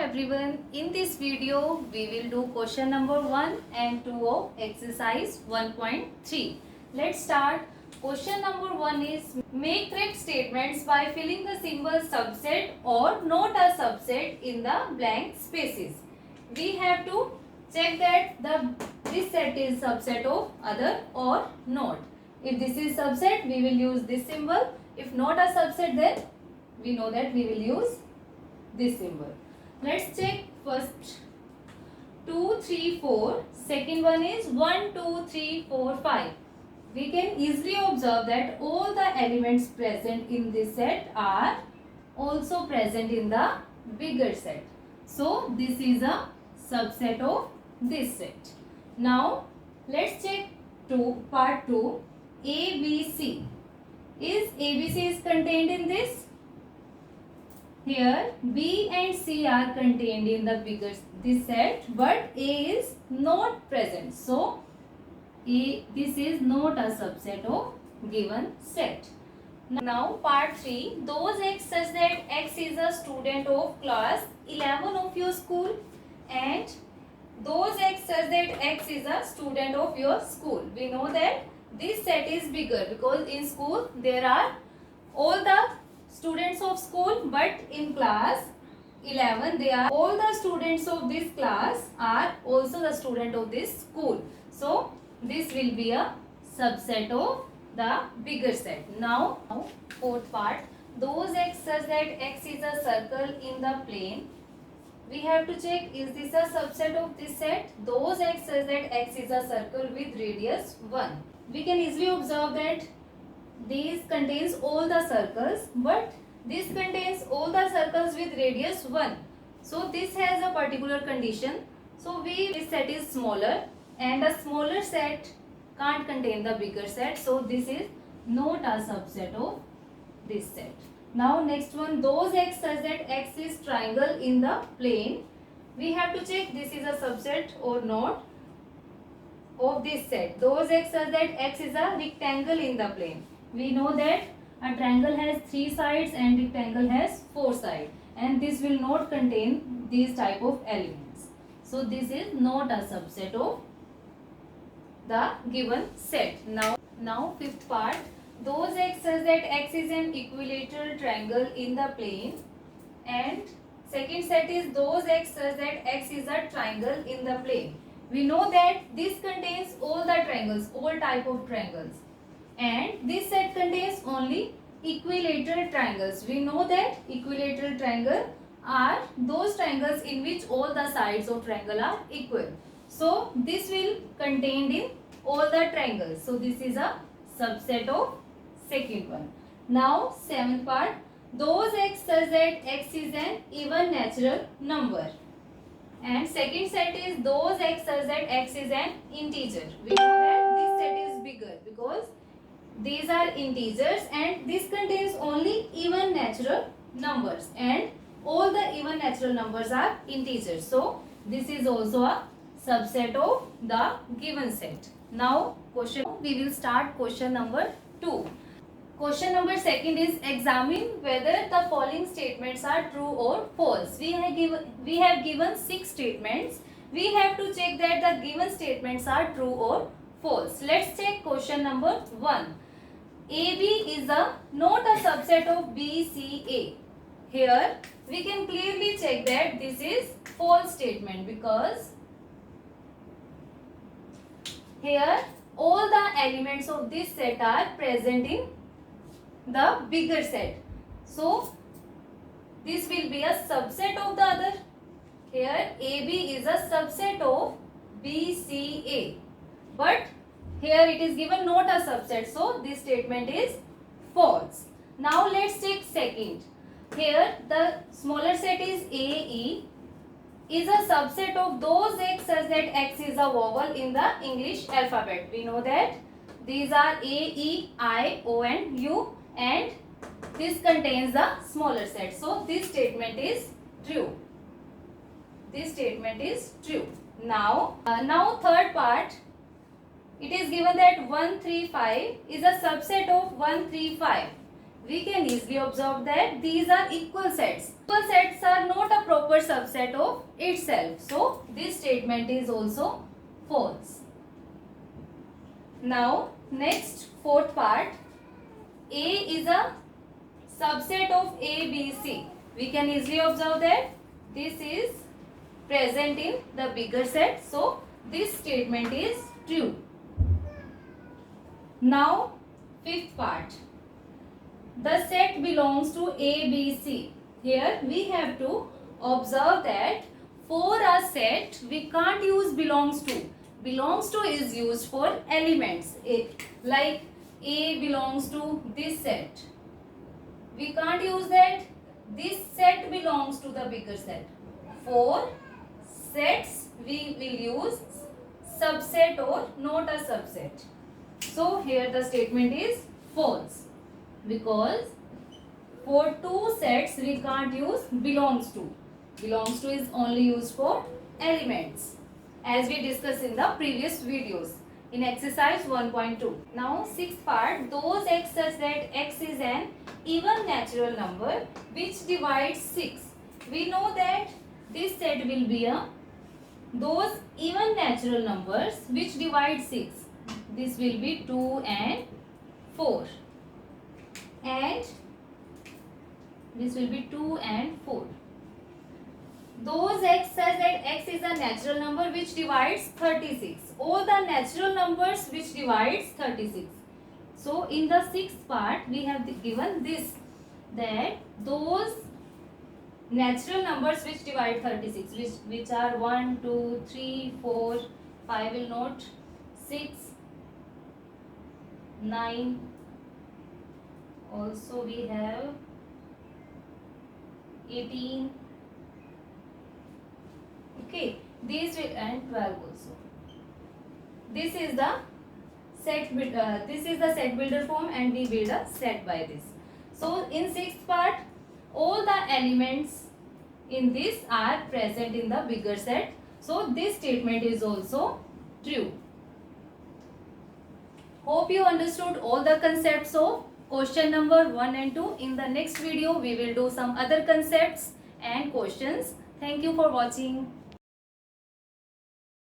everyone. In this video, we will do question number 1 and 2 of exercise 1.3. Let's start. Question number 1 is make correct statements by filling the symbol subset or not a subset in the blank spaces. We have to check that this set is subset of other or not. If this is subset, we will use this symbol. If not a subset, then we know that we will use this symbol. Let's check first 2, 3, 4. Second one is 1, 2, 3, 4, 5. We can easily observe that all the elements present in this set are also present in the bigger set. So this is a subset of this set. Now let's check part 2. ABC. Is ABC is contained in this? Here B and C are contained in the this set, but A is not present. So this is not a subset of given set. Now part 3. Those X such that X is a student of class 11 of your school and those X such that X is a student of your school. We know that this set is bigger because in school there are all the students of school, but in class 11 they are all the students of this class are also the student of this school. So this will be a subset of the bigger set. Now fourth part. Those X such that X is a circle in the plane. We have to check, is this a subset of this set? Those X such that X is a circle with radius 1. We can easily observe that this contains all the circles, but this contains all the circles with radius 1. So this has a particular condition. So this set is smaller and a smaller set can't contain the bigger set. So this is not a subset of this set. Now next one, those X such that X is triangle in the plane. We have to check this is a subset or not of this set. Those X such that X is a rectangle in the plane. We know that a triangle has 3 sides and rectangle has 4 sides, and this will not contain these type of elements. So this is not a subset of the given set. Now fifth part. Those X such that X is an equilateral triangle in the plane, and second set is those X such that X is a triangle in the plane. We know that this contains all the triangles, all type of triangles, and this set contains only equilateral triangles. We know that equilateral triangle are those triangles in which all the sides of triangle are equal. So this will contained in all the triangles. So this is a subset of second one. Now seventh part. Those X such that X is an even natural number. And second set is those X such that X is an integer. We know that this set is bigger because these are integers and this contains only even natural numbers, and all the even natural numbers are integers. So this is also a subset of the given set. Now we will start question number 2. Question number second is examine whether the following statements are true or false. We have given 6 statements. We have to check that the given statements are true or false. Let's check question number 1. AB is not a subset of BCA. Here we can clearly check that this is false statement because here all the elements of this set are present in the bigger set. So this will be a subset of the other. Here AB is a subset of BCA, but here it is given not a subset, so this statement is false. Now let's check second. Here the smaller set is AE is a subset of those X such that X is a vowel in the English alphabet. We know that these are A, E, I, O and U, and this contains the smaller set. So this statement is true. This statement is true. Now third part. It is given that 135 is a subset of 135. We can easily observe that these are equal sets. Equal sets are not a proper proper subset of itself. So this statement is also false. Now next fourth part, A is a subset of A, B, C. We can easily observe that this is present in the bigger set. So this statement is true. Now fifth part, the set belongs to A, B, C. Here we have to observe that for a set we can't use belongs to. Belongs to is used for elements. Like A belongs to this set. We can't use that. This set belongs to the bigger set. For sets we will use subset or not a subset. So here the statement is false, because for two sets we can't use belongs to. Belongs to is only used for elements, as we discussed in the previous videos in exercise 1.2. Now sixth part, those x such that x is an even natural number which divides 6. We know that this set will be a those even natural numbers which divide 6. This will be 2 and 4, and this will be 2 and 4. Those x such that x is a natural number which divides 36. All the natural numbers which divides 36. So in the sixth part we have given this, that those natural numbers which divide 36, which are 1, 2, 3, 4, 5 will note, 6, 9, also we have 18, okay, these will, and 12 also. This is the set builder form, and we build a set by this. So in sixth part, all the elements in this are present in the bigger set. So this statement is also true. Hope you understood all the concepts of question number 1 and 2. In the next video, we will do some other concepts and questions. Thank you for watching.